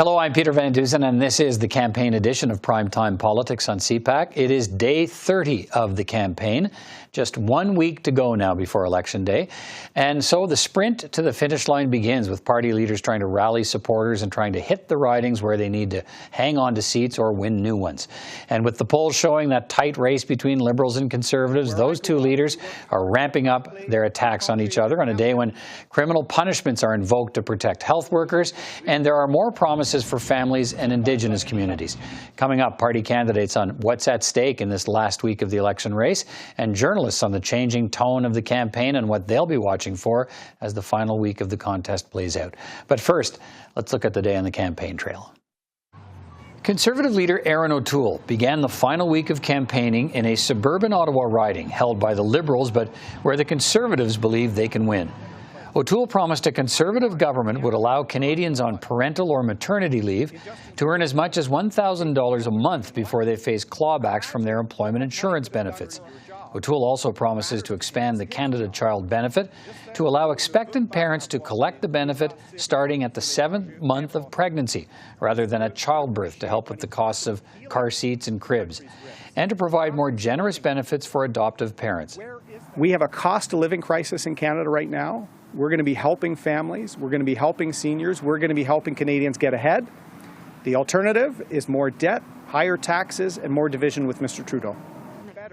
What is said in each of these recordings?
Hello, I'm Peter Van Dusen, and this is the campaign edition of Primetime Politics on CPAC. It is day 30 of the campaign, just 1 week to go now before Election Day. And so the sprint to the finish line begins with party leaders trying to rally supporters and trying to hit the ridings where they need to hang on to seats or win new ones. And with the polls showing that tight race between Liberals and Conservatives, those two leaders are ramping up their attacks on each other on a day when criminal punishments are invoked to protect health workers, and there are more promises for families and Indigenous communities. Coming up, party candidates on what's at stake in this last week of the election race, and journalists on the changing tone of the campaign and what they'll be watching for as the final week of the contest plays out. But first, let's look at the day on the campaign trail. Conservative leader Erin O'Toole began the final week of campaigning in a suburban Ottawa riding held by the Liberals, but where the Conservatives believe they can win. O'Toole promised a Conservative government would allow Canadians on parental or maternity leave to earn as much as $1,000 a month before they face clawbacks from their employment insurance benefits. O'Toole also promises to expand the Canada Child Benefit to allow expectant parents to collect the benefit starting at the 7th month of pregnancy, rather than at childbirth, to help with the costs of car seats and cribs, and to provide more generous benefits for adoptive parents. We have a cost of living crisis in Canada right now. We're going to be helping families. We're going to be helping seniors. We're going to be helping Canadians get ahead. The alternative is more debt, higher taxes, and more division with Mr. Trudeau.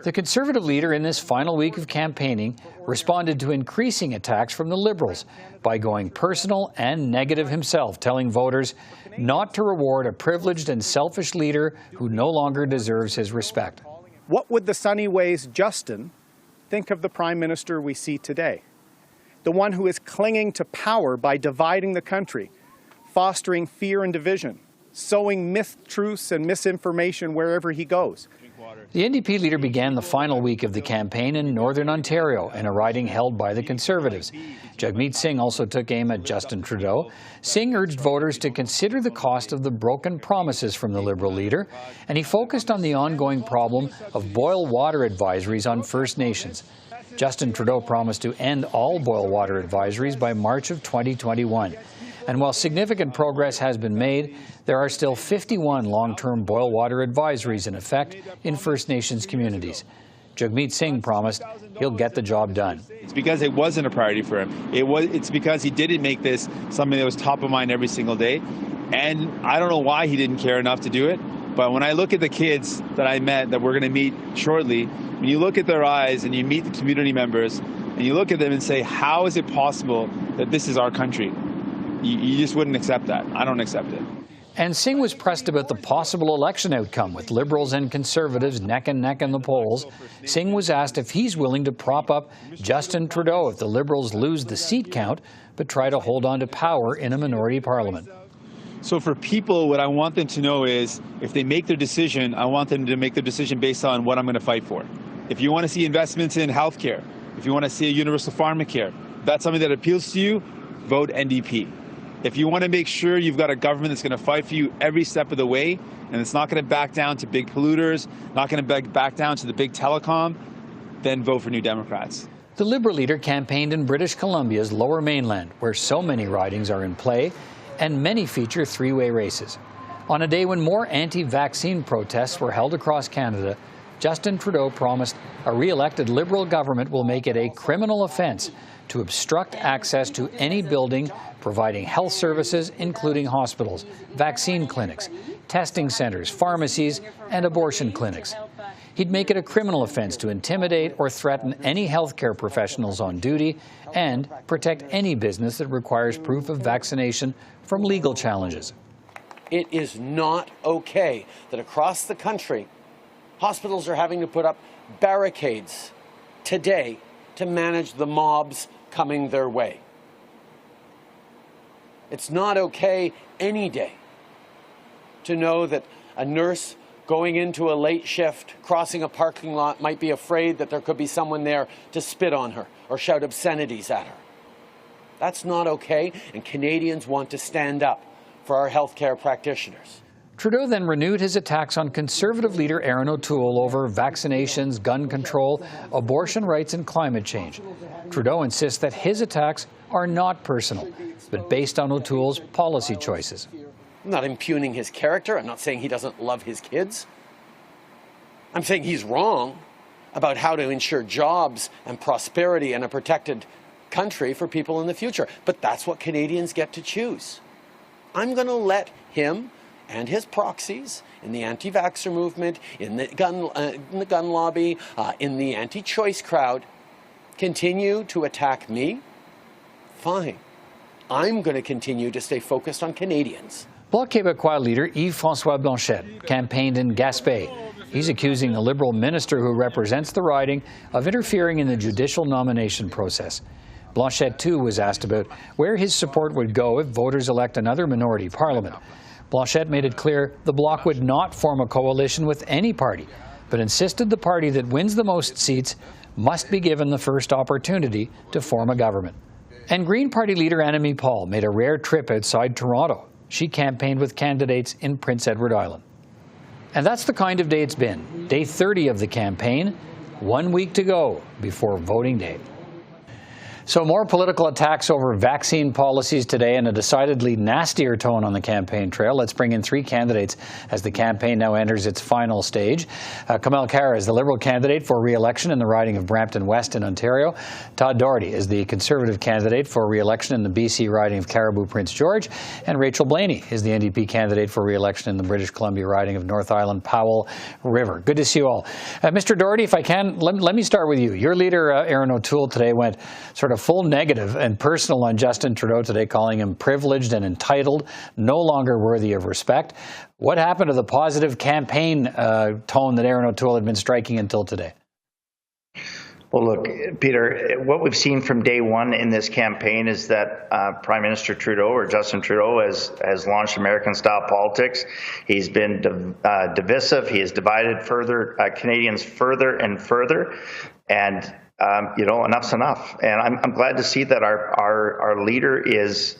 The Conservative leader in this final week of campaigning responded to increasing attacks from the Liberals by going personal and negative himself, telling voters not to reward a privileged and selfish leader who no longer deserves his respect. What would the Sunny Ways Justin think of the Prime Minister we see today? The one who is clinging to power by dividing the country, fostering fear and division, sowing myth-truths and misinformation wherever he goes. The NDP leader began the final week of the campaign in Northern Ontario in a riding held by the Conservatives. Jagmeet Singh also took aim at Justin Trudeau. Singh urged voters to consider the cost of the broken promises from the Liberal leader, and he focused on the ongoing problem of boil water advisories on First Nations. Justin Trudeau promised to end all boil water advisories by March of 2021. And while significant progress has been made, there are still 51 long-term boil water advisories in effect in First Nations communities. Jagmeet Singh promised he'll get the job done. It's because it wasn't a priority for him. It's because he didn't make this something that was top of mind every single day. And I don't know why he didn't care enough to do it. But when I look at the kids that I met that we're going to meet shortly, when you look at their eyes and you meet the community members and you look at them and say, how is it possible that this is our country? You just wouldn't accept that. I don't accept it. And Singh was pressed about the possible election outcome with Liberals and Conservatives neck and neck in the polls. Singh was asked if he's willing to prop up Justin Trudeau if the Liberals lose the seat count, but try to hold on to power in a minority parliament. So for people, what I want them to know is if they make their decision, I want them to make their decision based on what I'm going to fight for. If you want to see investments in healthcare, if you want to see a universal pharmacare, that's something that appeals to you, vote NDP. If you want to make sure you've got a government that's going to fight for you every step of the way, and it's not going to back down to big polluters, not going to back down to the big telecom, then vote for New Democrats. The Liberal leader campaigned in British Columbia's Lower Mainland, where so many ridings are in play, and many feature three-way races. On a day when more anti-vaccine protests were held across Canada, Justin Trudeau promised a re-elected Liberal government will make it a criminal offence to obstruct access to any building providing health services, including hospitals, vaccine clinics, testing centres, pharmacies, and abortion clinics. He'd make it a criminal offence to intimidate or threaten any healthcare professionals on duty and protect any business that requires proof of vaccination from legal challenges. It is not okay that across the country, hospitals are having to put up barricades today to manage the mobs coming their way. It's not okay any day to know that a nurse going into a late shift, crossing a parking lot, might be afraid that there could be someone there to spit on her or shout obscenities at her. That's not okay, and Canadians want to stand up for our healthcare practitioners. Trudeau then renewed his attacks on Conservative leader Erin O'Toole over vaccinations, gun control, abortion rights and climate change. Trudeau insists that his attacks are not personal, but based on O'Toole's policy choices. I'm not impugning his character. I'm not saying he doesn't love his kids. I'm saying he's wrong about how to ensure jobs and prosperity and a protected country for people in the future. But that's what Canadians get to choose. I'm going to let him and his proxies in the anti-vaxxer movement, in the gun lobby, in the anti-choice crowd, continue to attack me. Fine. I'm going to continue to stay focused on Canadians. Bloc Québécois leader Yves-François Blanchet campaigned in Gaspé. He's accusing the Liberal minister who represents the riding of interfering in the judicial nomination process. Blanchet, too, was asked about where his support would go if voters elect another minority parliament. Blanchet made it clear the Bloc would not form a coalition with any party, but insisted the party that wins the most seats must be given the first opportunity to form a government. And Green Party leader Annamie Paul made a rare trip outside Toronto. She campaigned with candidates in Prince Edward Island. And that's the kind of day it's been. Day 30 of the campaign, 1 week to go before voting day. So more political attacks over vaccine policies today and a decidedly nastier tone on the campaign trail. Let's bring in three candidates as the campaign now enters its final stage. Kamal Khera is the Liberal candidate for re-election in the riding of Brampton West in Ontario. Todd Doherty is the Conservative candidate for re-election in the BC riding of Caribou Prince George. And Rachel Blaney is the NDP candidate for re-election in the British Columbia riding of North Island Powell River. Good to see you all. Mr. Doherty, if I can, let me start with you. Your leader, Aaron O'Toole, today went sort of full negative and personal on Justin Trudeau today, calling him privileged and entitled, no longer worthy of respect. What happened to the positive campaign tone that Aaron O'Toole had been striking until today? Well, look, Peter, what we've seen from day one in this campaign is that Prime Minister Trudeau, or Justin Trudeau, has launched American-style politics. He's been divisive. He has divided Canadians further and further. And enough's enough. And I'm glad to see that our leader is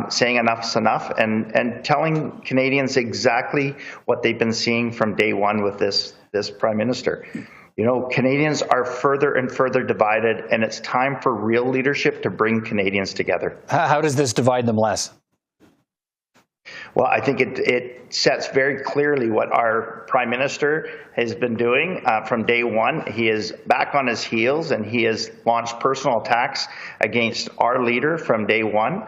saying enough's enough and telling Canadians exactly what they've been seeing from day one with this Prime Minister. Canadians are further and further divided, and it's time for real leadership to bring Canadians together. How does this divide them less? Well, I think it sets very clearly what our Prime Minister has been doing from day one. He is back on his heels, and he has launched personal attacks against our leader from day one.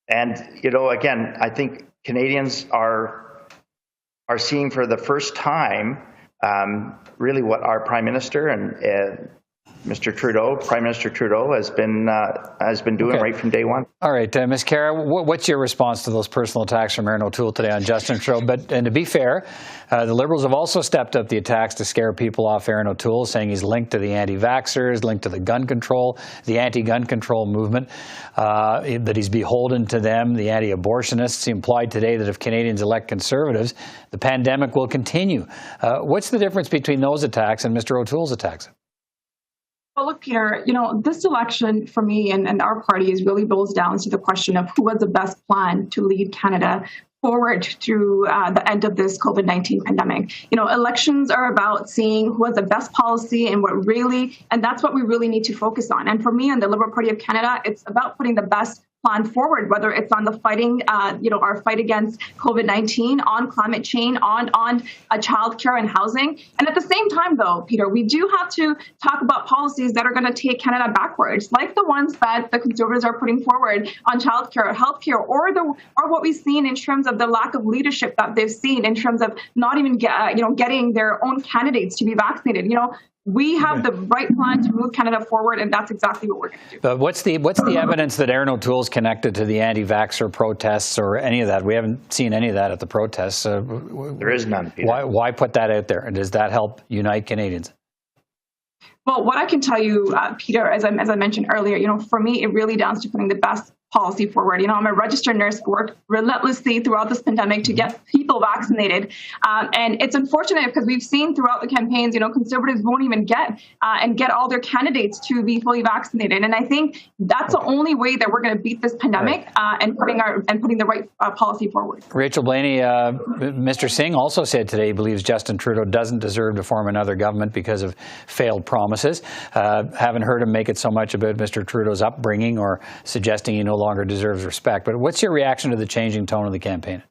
And, again, I think Canadians are seeing for the first time really what our Prime Minister and Prime Minister Trudeau has been doing right from day one. All right, Ms. Khera, what's your response to those personal attacks from Aaron O'Toole today on Justin Trudeau? And to be fair, the Liberals have also stepped up the attacks to scare people off Aaron O'Toole, saying he's linked to the anti-vaxxers, linked to the gun control, the anti-gun control movement, that he's beholden to them, the anti-abortionists. He implied today that if Canadians elect Conservatives, the pandemic will continue. What's the difference between those attacks and Mr. O'Toole's attacks? Well, look, Peter, this election for me and our party really boils down to the question of who has the best plan to lead Canada forward through the end of this COVID-19 pandemic. Elections are about seeing who has the best policy and and that's what we really need to focus on. And for me and the Liberal Party of Canada, it's about putting the best plan forward, whether it's on the fighting, our fight against COVID-19, on climate change, on childcare and housing. And at the same time, though, Peter, we do have to talk about policies that are going to take Canada backwards, like the ones that the Conservatives are putting forward on childcare, healthcare, or what we've seen in terms of the lack of leadership that they've seen in terms of not even getting their own candidates to be vaccinated. We have the right plan to move Canada forward, and that's exactly what we're going to do. But what's the evidence that Aaron O'Toole's connected to the anti-vaxxer protests or any of that? We haven't seen any of that at the protests. There is none, Peter. Why put that out there? And does that help unite Canadians? Well, what I can tell you, Peter, as I mentioned earlier, for me, it really down to putting the best policy forward. I'm a registered nurse, worked relentlessly throughout this pandemic to get people vaccinated. And it's unfortunate because we've seen throughout the campaigns, Conservatives won't even get all their candidates to be fully vaccinated. And I think that's the only way that we're going to beat this pandemic and putting the right policy forward. Rachel Blaney, Mr. Singh also said today he believes Justin Trudeau doesn't deserve to form another government because of failed promises. Haven't heard him make it so much about Mr. Trudeau's upbringing or suggesting he no longer deserves respect. But what's your reaction to the changing tone of the campaign?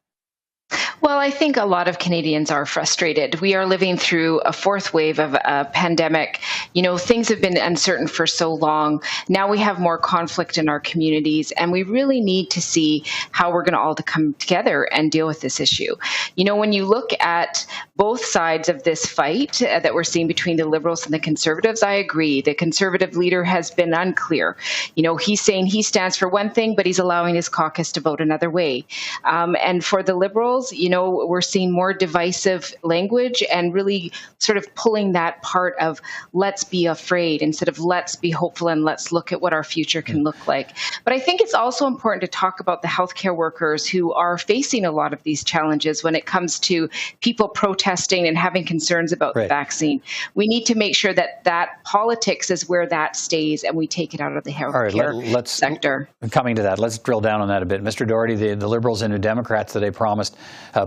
Well, I think a lot of Canadians are frustrated. We are living through a fourth wave of a pandemic. You know, things have been uncertain for so long. Now we have more conflict in our communities, and we really need to see how we're going to all come together and deal with this issue. You know, when you look at both sides of this fight that we're seeing between the Liberals and the Conservatives, I agree. The Conservative leader has been unclear. You know, he's saying he stands for one thing, but he's allowing his caucus to vote another way. And for the Liberals, you know, we're seeing more divisive language and really sort of pulling that part of let's be afraid instead of let's be hopeful and let's look at what our future can look like. But I think it's also important to talk about the healthcare workers who are facing a lot of these challenges when it comes to people protesting and having concerns about the vaccine. We need to make sure that that politics is where that stays and we take it out of the healthcare sector. Coming to that, let's drill down on that a bit. Mr. Doherty, the Liberals and New Democrats today promised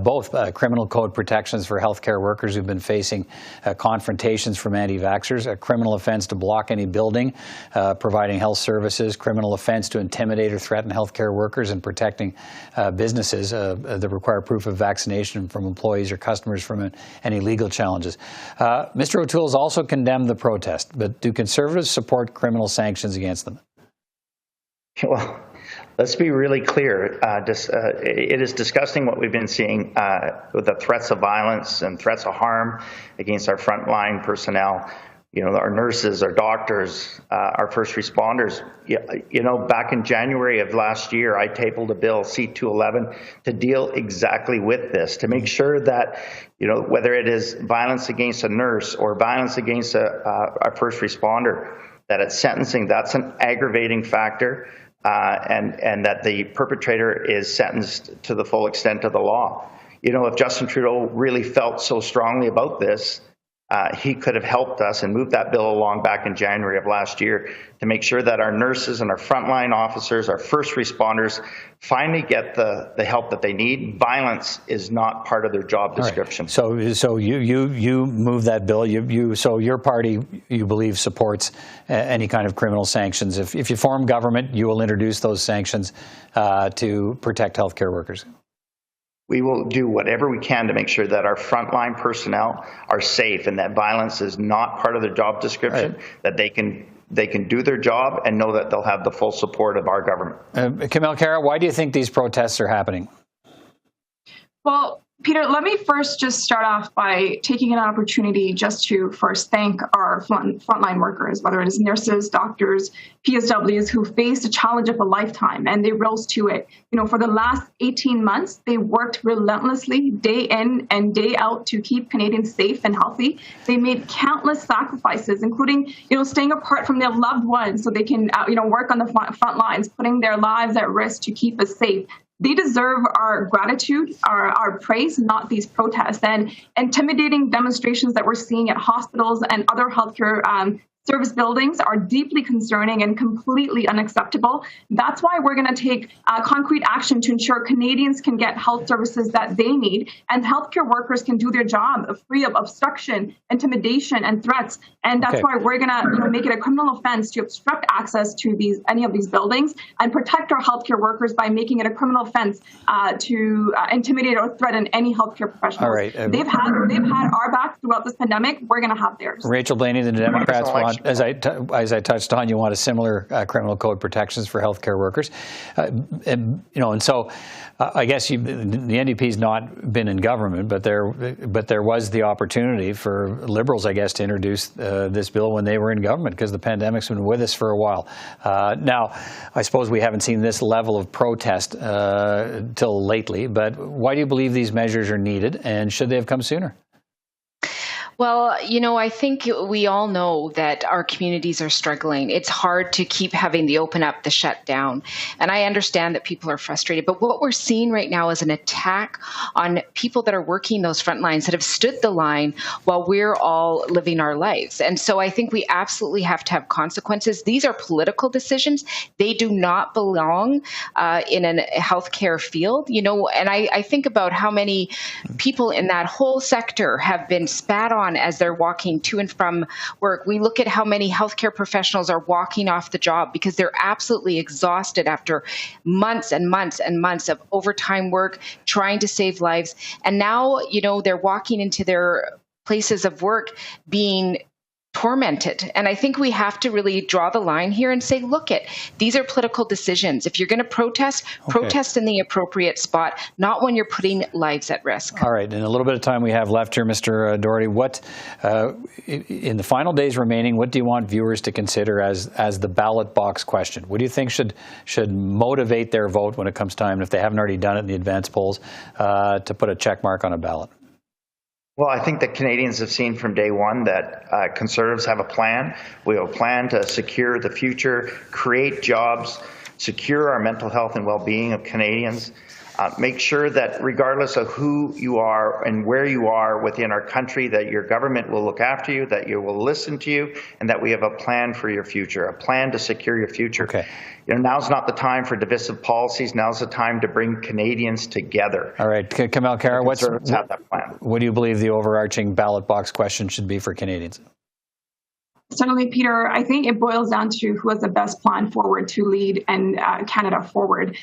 both criminal code protections for healthcare workers who've been facing confrontations from anti-vaxxers, a criminal offense to block any building providing health services, criminal offense to intimidate or threaten healthcare workers, and protecting businesses that require proof of vaccination from employees or customers from any legal challenges. Mr. O'Toole's also condemned the protest, but do Conservatives support criminal sanctions against them? Well, let's be really clear. It is disgusting what we've been seeing with the threats of violence and threats of harm against our frontline personnel. You know, our nurses, our doctors, our first responders. You know, back in January of last year, I tabled a bill, C-211, to deal exactly with this, to make sure that, you know, whether it is violence against a nurse or violence against a first responder, that at sentencing, that's an aggravating factor. And that the perpetrator is sentenced to the full extent of the law. You know, if Justin Trudeau really felt so strongly about this, he could have helped us and moved that bill along back in January of last year to make sure that our nurses and our frontline officers, our first responders, finally get the help that they need. Violence is not part of their job description. Right. So you move that bill. So your party, you believe, supports any kind of criminal sanctions. If you form government, you will introduce those sanctions to protect healthcare workers. We will do whatever we can to make sure that our frontline personnel are safe and that violence is not part of their job description, that they can do their job and know that they'll have the full support of our government. Kamal Khera, why do you think these protests are happening? Well, Peter, let me first just start off by taking an opportunity just to first thank our frontline workers, whether it is nurses, doctors, PSWs, who faced a challenge of a lifetime, and they rose to it. You know, for the last 18 months, they worked relentlessly, day in and day out, to keep Canadians safe and healthy. They made countless sacrifices, including, you know, staying apart from their loved ones so they can, work on the front lines, putting their lives at risk to keep us safe. They deserve our gratitude, our praise, not these protests. And intimidating demonstrations that we're seeing at hospitals and other healthcare service buildings are deeply concerning and completely unacceptable. That's why we're going to take concrete action to ensure Canadians can get health services that they need and healthcare workers can do their job free of obstruction, intimidation, and threats. And that's why we're going to make it a criminal offense to obstruct access to any of these buildings and protect our healthcare workers by making it a criminal offense to intimidate or threaten any healthcare professionals. All right. They've had our back throughout this pandemic. We're going to have theirs. Rachel Blaney, the Democrats want, as I touched on, you want a similar criminal code protections for healthcare workers, and so I guess the NDP's not been in government, but there was the opportunity for Liberals, I guess, to introduce this bill when they were in government because the pandemic's been with us for a while. Now, I suppose we haven't seen this level of protest till lately, but why do you believe these measures are needed, and should they have come sooner? Well, I think we all know that our communities are struggling. It's hard to keep having the open up, the shut down. And I understand that people are frustrated. But what we're seeing right now is an attack on people that are working those front lines, that have stood the line while we're all living our lives. And so I think we absolutely have to have consequences. These are political decisions. They do not belong in a healthcare field. And I think about how many people in that whole sector have been spat on down as they're walking to and from work. We look at how many healthcare professionals are walking off the job because they're absolutely exhausted after months and months and months of overtime work, trying to save lives. And now, they're walking into their places of work being tormented. And I think we have to really draw the line here and say, look, these are political decisions. If you're going to protest, protest in the appropriate spot, not when you're putting lives at risk. All right. In a little bit of time we have left here, Mr. Doherty, what, in the final days remaining, what do you want viewers to consider as the ballot box question? What do you think should motivate their vote when it comes time, if they haven't already done it in the advance polls, to put a check mark on a ballot? Well, I think that Canadians have seen from day one that Conservatives have a plan. We have a plan to secure the future, create jobs, secure our mental health and well-being of Canadians, make sure that regardless of who you are and where you are within our country, that your government will look after you, that you will listen to you, and that we have a plan for your future, a plan to secure your future. Okay. Now's not the time for divisive policies. Now's the time to bring Canadians together. All right. Kamal Khera, have that plan. What do you believe the overarching ballot box question should be for Canadians? Certainly, Peter, I think it boils down to who has the best plan forward to lead and Canada forward,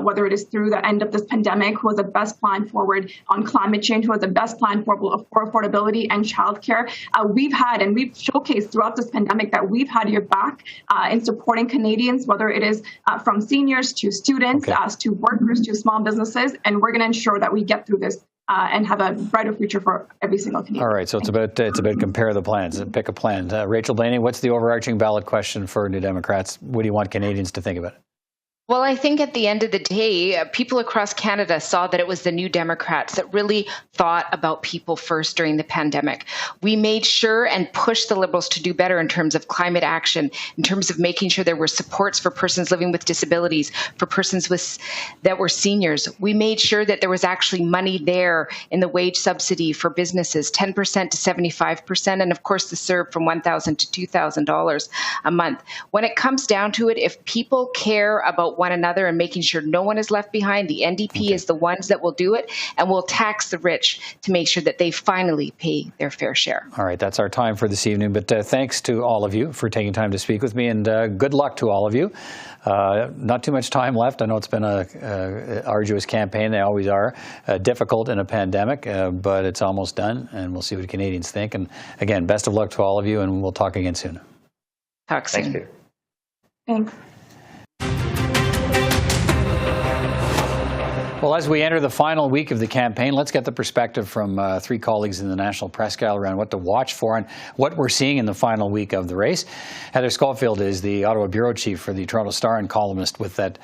whether it is through the end of this pandemic, who has the best plan forward on climate change, who has the best plan for affordability and childcare. We've showcased throughout this pandemic that we've had your back in supporting Canadians, whether it is from seniors to students, to workers, to small businesses, and we're going to ensure that we get through this and have a brighter future for every single Canadian. All right, so it's about compare the plans and pick a plan. Rachel Blaney, what's the overarching ballot question for New Democrats? What do you want Canadians to think about it? Well, I think at the end of the day, people across Canada saw that it was the New Democrats that really thought about people first during the pandemic. We made sure and pushed the Liberals to do better in terms of climate action, in terms of making sure there were supports for persons living with disabilities, for persons that were seniors. We made sure that there was actually money there in the wage subsidy for businesses, 10% to 75%, and of course the CERB from $1,000 to $2,000 a month. When it comes down to it, if people care about one another and making sure no one is left behind, the NDP is the ones that will do it, and will tax the rich to make sure that they finally pay their fair share. All right, that's our time for this evening, but thanks to all of you for taking time to speak with me, and good luck to all of you. Not too much time left. I know it's been an arduous campaign. They always are. Difficult in a pandemic, but it's almost done, and we'll see what Canadians think. And again, best of luck to all of you, and we'll talk again soon. Talk soon. Thanks, Peter. Thanks. Well, as we enter the final week of the campaign, let's get the perspective from three colleagues in the National Press Gallery around what to watch for and what we're seeing in the final week of the race. Heather Scoffield is the Ottawa bureau chief for the Toronto Star and columnist with that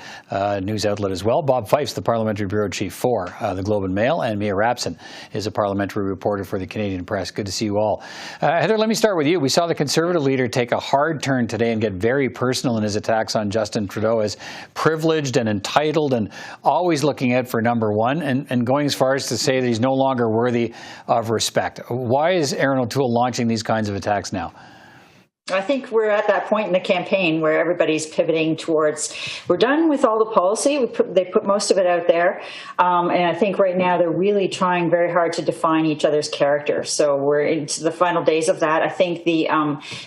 news outlet as well. Bob Fife's the parliamentary bureau chief for the Globe and Mail, and Mia Rabson is a parliamentary reporter for the Canadian Press. Good to see you all. Heather, let me start with you. We saw the Conservative leader take a hard turn today and get very personal in his attacks on Justin Trudeau as privileged and entitled and always looking out for number one, and going as far as to say that he's no longer worthy of respect. Why is Erin O'Toole launching these kinds of attacks now? I think we're at that point in the campaign where everybody's pivoting towards, we're done with all the policy. They put most of it out there. And I think right now they're really trying very hard to define each other's character. So we're into the final days of that. I think the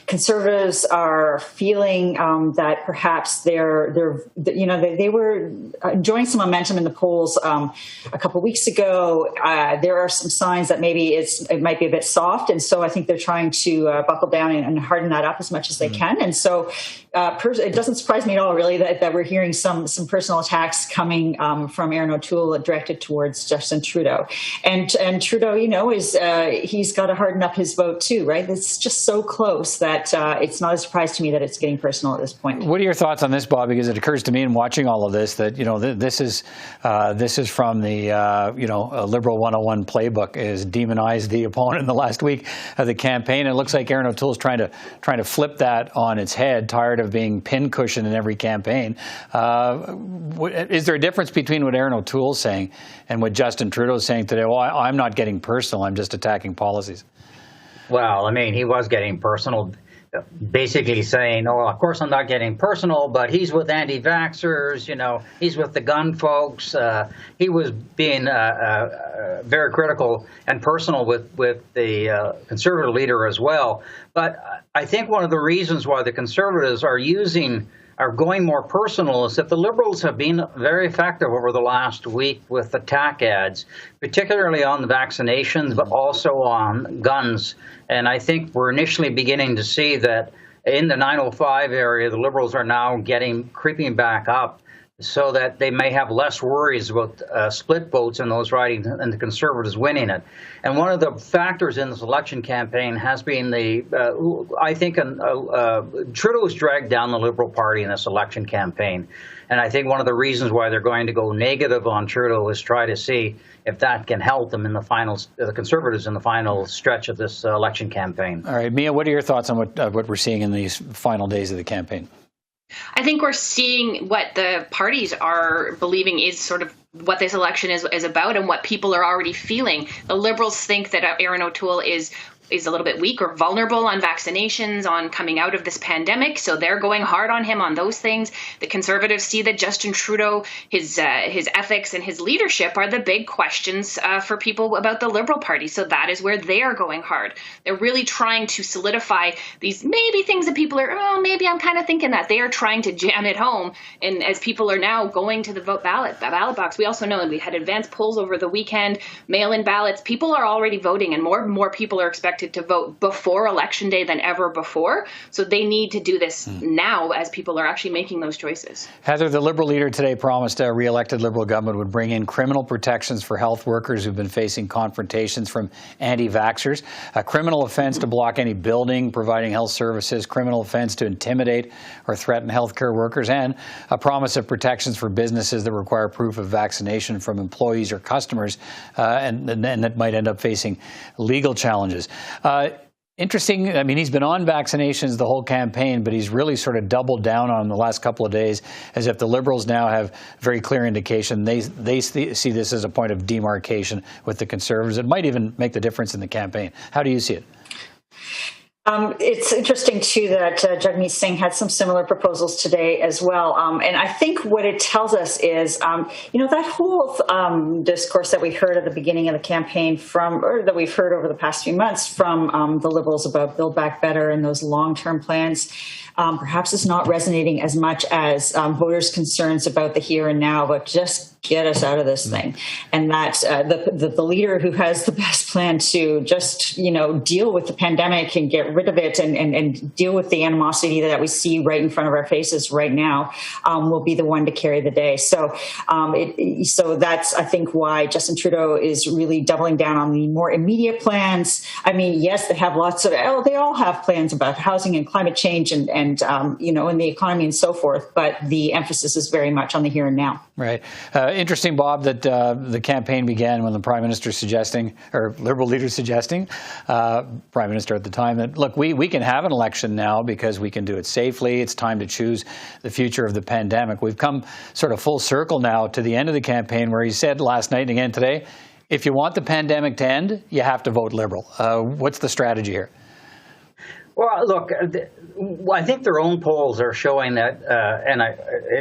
Conservatives are feeling that perhaps they were enjoying some momentum in the polls a couple of weeks ago. There are some signs that maybe it might be a bit soft. And so I think they're trying to buckle down and harden that up as much as they can. And so it doesn't surprise me at all, really, that we're hearing some personal attacks coming from Erin O'Toole directed towards Justin Trudeau. And Trudeau, he's got to harden up his vote too, right? It's just so close that it's not a surprise to me that it's getting personal at this point. What are your thoughts on this, Bob? Because it occurs to me in watching all of this that, this is from the, Liberal 101 playbook, is demonize the opponent in the last week of the campaign. It looks like Erin O'Toole is trying to flip that on its head, tired of being pincushion in every campaign. Is there a difference between what Erin O'Toole is saying and what Justin Trudeau is saying today? Well, I'm not getting personal. I'm just attacking policies. Well, I mean, he was getting personal. basically saying, oh, of course I'm not getting personal, but he's with anti-vaxxers, he's with the gun folks. He was being very critical and personal with the Conservative leader as well. But I think one of the reasons why the Conservatives are going more personal is that the Liberals have been very effective over the last week with attack ads, particularly on the vaccinations, but also on guns. And I think we're initially beginning to see that in the 905 area, the Liberals are now creeping back up so that they may have less worries about split votes in those ridings and the Conservatives winning it. And one of the factors in this election campaign has been Trudeau's dragged down the Liberal Party in this election campaign. And I think one of the reasons why they're going to go negative on Trudeau is try to see if that can help them in the Conservatives in the final stretch of this election campaign. All right, Mia, what are your thoughts on what we're seeing in these final days of the campaign? I think we're seeing what the parties are believing is sort of what this election is about and what people are already feeling. The Liberals think that Erin O'Toole is a little bit weak or vulnerable on vaccinations, on coming out of this pandemic. So they're going hard on him on those things. The Conservatives see that Justin Trudeau, his ethics and his leadership are the big questions for people about the Liberal Party. So that is where they are going hard. They're really trying to solidify these maybe things that people are, maybe I'm kind of thinking that. They are trying to jam it home. And as people are now going to the ballot box, we also know that we had advanced polls over the weekend, mail-in ballots. People are already voting, and more people are expected to vote before Election Day than ever before. So they need to do this now as people are actually making those choices. Heather, the Liberal leader today promised a re-elected Liberal government would bring in criminal protections for health workers who've been facing confrontations from anti-vaxxers, a criminal offense to block any building providing health services, criminal offense to intimidate or threaten healthcare workers, and a promise of protections for businesses that require proof of vaccination from employees or customers, and that might end up facing legal challenges. Interesting. I mean, he's been on vaccinations the whole campaign, but he's really sort of doubled down on the last couple of days, as if the Liberals now have very clear indication they see this as a point of demarcation with the Conservatives. It might even make the difference in the campaign. How do you see it? It's interesting, too, that Jagmeet Singh had some similar proposals today as well. And I think what it tells us is, that whole discourse that we heard at the beginning of the campaign or that we've heard over the past few months from the Liberals about Build Back Better and those long-term plans, perhaps is not resonating as much as voters' concerns about the here and now, but just get us out of this thing. And that the leader who has the best plan to just, deal with the pandemic and get rid of it and deal with the animosity that we see right in front of our faces right now will be the one to carry the day. So that's, I think, why Justin Trudeau is really doubling down on the more immediate plans. I mean, yes, they have they all have plans about housing and climate change and the economy and so forth, but the emphasis is very much on the here and now. Right. Interesting, Bob, that the campaign began when the Prime Minister Liberal leader suggesting, Prime Minister at the time, that, look, we can have an election now because we can do it safely. It's time to choose the future of the pandemic. We've come sort of full circle now to the end of the campaign where he said last night and again today, if you want the pandemic to end, you have to vote Liberal. What's the strategy here? Well, look, I think their own polls are showing that,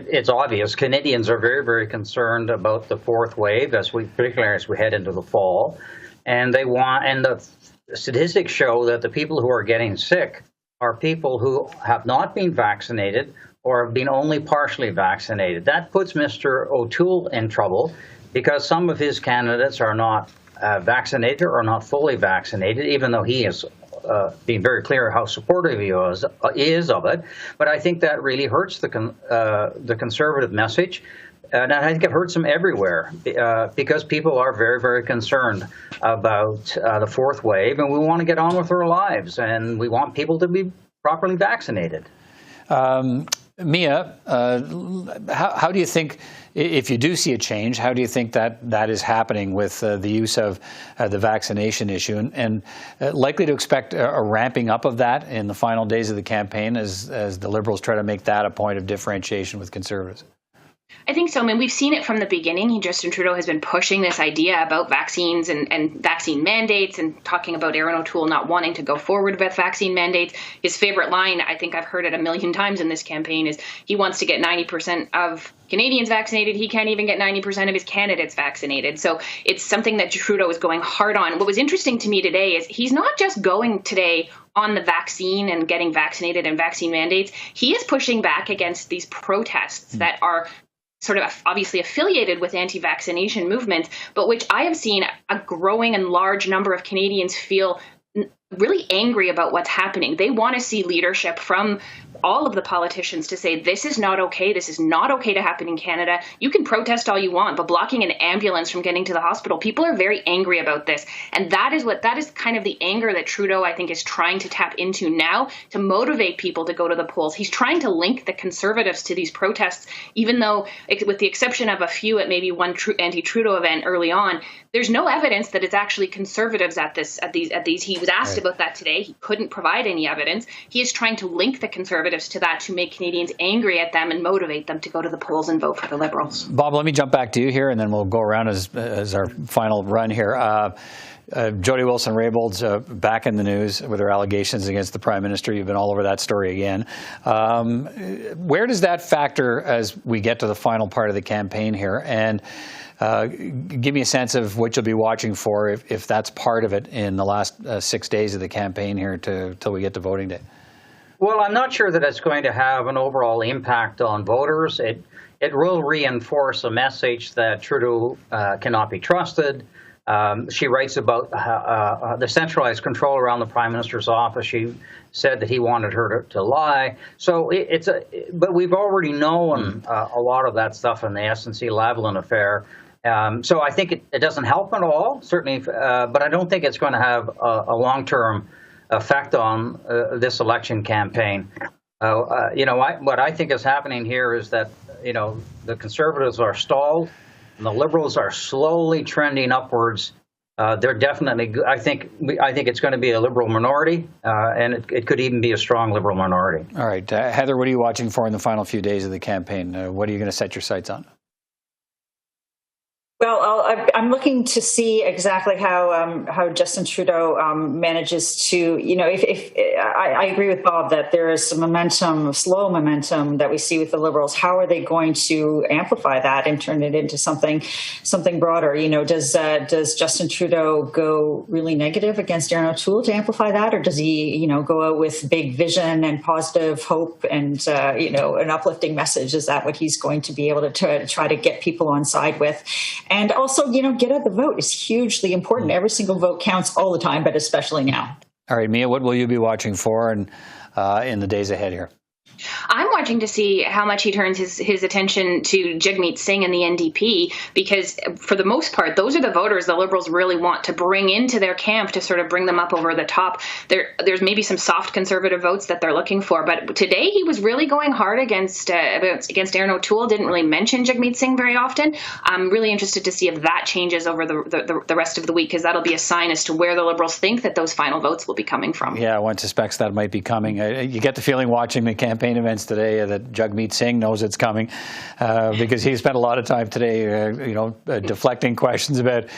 it's obvious, Canadians are very, very concerned about the fourth wave, particularly as we head into the fall. And the statistics show that the people who are getting sick are people who have not been vaccinated or have been only partially vaccinated. That puts Mr. O'Toole in trouble because some of his candidates are not vaccinated or not fully vaccinated, even though he is being very clear how supportive he is of it. But I think that really hurts the Conservative message. And I think it hurts them everywhere because people are very, very concerned about the fourth wave, and we want to get on with our lives, and we want people to be properly vaccinated. Mia, how do you think, if you do see a change, how do you think that is happening with the use of the vaccination issue, and likely to expect a ramping up of that in the final days of the campaign as the Liberals try to make that a point of differentiation with Conservatives? I think so. I mean, we've seen it from the beginning. Justin Trudeau has been pushing this idea about vaccines and vaccine mandates and talking about Erin O'Toole not wanting to go forward with vaccine mandates. His favorite line, I think I've heard it a million times in this campaign, is he wants to get 90% of Canadians vaccinated. He can't even get 90% of his candidates vaccinated. So it's something that Trudeau is going hard on. What was interesting to me today is he's not just going today on the vaccine and getting vaccinated and vaccine mandates. He is pushing back against these protests that are sort of obviously affiliated with anti-vaccination movements, but which I have seen a growing and large number of Canadians feel really angry about what's happening. They want to see leadership from all of the politicians to say, this is not okay. This is not okay to happen in Canada. You can protest all you want, but blocking an ambulance from getting to the hospital, people are very angry about this. And that is kind of the anger that Trudeau, I think, is trying to tap into now to motivate people to go to the polls. He's trying to link the Conservatives to these protests, even though, with the exception of a few at maybe one anti-Trudeau event early on, there's no evidence that it's actually Conservatives at these. He was asked about that today. He couldn't provide any evidence. He is trying to link the Conservatives to that to make Canadians angry at them and motivate them to go to the polls and vote for the Liberals. Bob, let me jump back to you here, and then we'll go around as our final run here. Jody Wilson-Raybould's back in the news with her allegations against the Prime Minister. You've been all over that story again. Where does that factor as we get to the final part of the campaign here? And give me a sense of what you'll be watching for if that's part of it in the last 6 days of the campaign here till we get to voting day. Well, I'm not sure that it's going to have an overall impact on voters. It will reinforce a message that Trudeau cannot be trusted. She writes about the centralized control around the Prime Minister's office. She said that he wanted her to lie. So but we've already known a lot of that stuff in the SNC-Lavalin affair. So I think it doesn't help at all, certainly, but I don't think it's going to have a long-term effect on this election campaign. What I think is happening here is that, the Conservatives are stalled and the Liberals are slowly trending upwards. They're definitely, I think it's going to be a Liberal minority, and it could even be a strong Liberal minority. All right. Heather, what are you watching for in the final few days of the campaign? What are you going to set your sights on? Well, I'm looking to see exactly how Justin Trudeau manages to, if I agree with Bob that there is some momentum, slow momentum that we see with the Liberals. How are they going to amplify that and turn it into something broader? Does Justin Trudeau go really negative against Erin O'Toole to amplify that, or does he, go out with big vision and positive hope and an uplifting message? Is that what he's going to be able to try to get people on side with? And also, get out the vote is hugely important. Every single vote counts all the time, but especially now. All right, Mia, what will you be watching for in the days ahead here? I'm watching to see how much he turns his attention to Jagmeet Singh and the NDP, because for the most part, those are the voters the Liberals really want to bring into their camp to sort of bring them up over the top. There's maybe some soft Conservative votes that they're looking for, but today he was really going hard against Erin O'Toole, didn't really mention Jagmeet Singh very often. I'm really interested to see if that changes over the rest of the week, because that'll be a sign as to where the Liberals think that those final votes will be coming from. Yeah, one suspects that might be coming. You get the feeling watching the campaign events today that Jagmeet Singh knows it's coming because he spent a lot of time today, deflecting questions about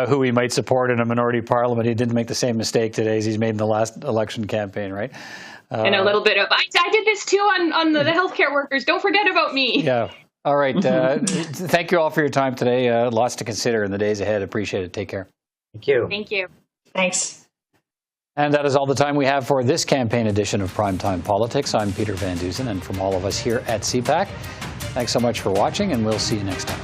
who he might support in a minority parliament. He didn't make the same mistake today as he's made in the last election campaign, right? And a little bit of, I did this too on the healthcare workers. Don't forget about me. Yeah. All right. Thank you all for your time today. Lots to consider in the days ahead. Appreciate it. Take care. Thank you. Thank you. Thanks. And that is all the time we have for this campaign edition of Primetime Politics. I'm Peter Van Dusen, and from all of us here at CPAC, thanks so much for watching, and we'll see you next time.